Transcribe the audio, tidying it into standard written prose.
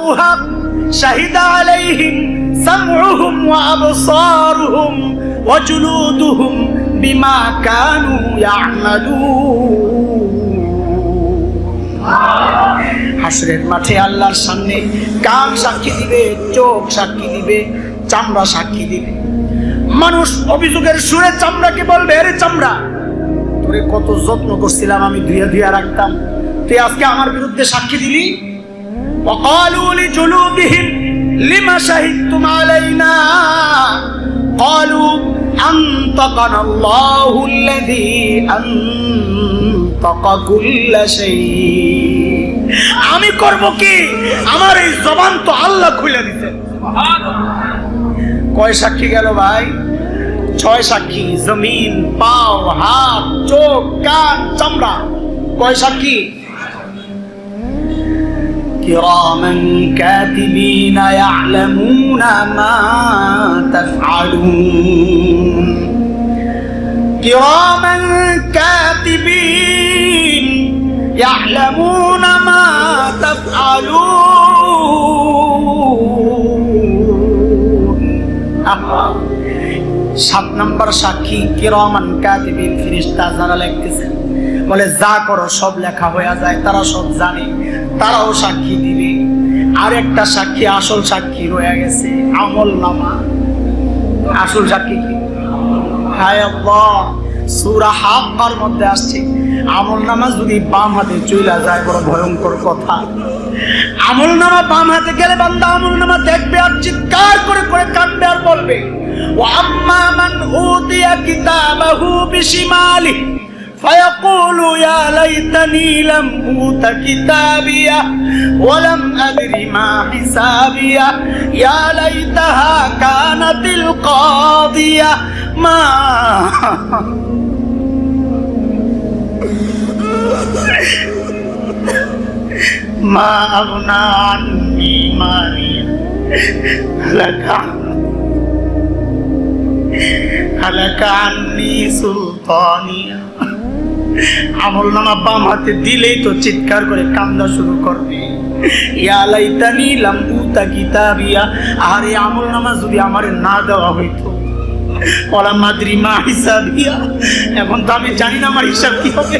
يصلوها شهد عليهم سمعهم وأبصارهم وجلودهم بما كانوا يعملون হাসরের মাঠে আল্লাহর সামনে কান সাক্ষী দিবে, চোখ সাক্ষী দিবে, চামড়া সাক্ষী দিবে। মানুষ অভিযোগের সুরে চামড়াকে বলবে, আরে চামড়া, তোরে কত যত্ন করছিলাম আমি, ধুইয়া ধুইয়া রাখতাম, তুই আজকে আমার বিরুদ্ধে সাক্ষী দিলি। وقالوا لجلودهم لما شهدتم علينا قالوا أنطقنا الله الذي أنطق كل شيء। আমি করব কি, আমার এই জবান তো আল্লাহ খুলে দিতে। কয় সাক্ষী গেল ভাই? 6 সাক্ষী, জমিন, পাও, হাত, চোখ, কান, চামড়া। কয় সাক্ষী? كراما كاتبين يعلمون ما تفعلون كراما كاتبين يعلمون ما تفعلون 7 নম্বর সাক্ষী কিরামান কাতিবিন, ফেরেশতা যারা লিখতেছে, বলে যা করো সব লেখা হয়ে যায়, তারা সব জানে, তারাও সাক্ষী দিবে। আর একটা সাক্ষী, আসল সাক্ষী রয়ে গেছে, আমলনামা। আসল সাক্ষী কি? হায় আল্লাহ, সূরা হাক্কার মধ্যে আসছে, আমলনামা যদি বাম হাতে চলে যায় বড় ভয়ঙ্কর কথা। আমলনামা বাম হাতে গেলে বান্দা আমলনামা দেখবে আর চিৎকার করে করে কাঁদবে আর বলবে, ওয়া আম্মা মান উতিয়া কিতাবাহু বিশিমালিহি فيقول يا ليتني لم أوت كتابيه ولم أدر ما حسابيه يا ليتها كانت القاضية ما أغنى عني مالي هلك عني سلطانية। আমলনামা বাম হাতে দিলেই তো চিৎকার করে কান্না শুরু করবে, ইয়া লাইতানি লাম উতা কিতাবিয়া, আরে আমলনামা যদি আমারে না দেওয়া হইতো, ওয়ালা মাদরি মা হিসাবিয়া, এখন তো আমি জানি না আমার হিসাব কি হবে।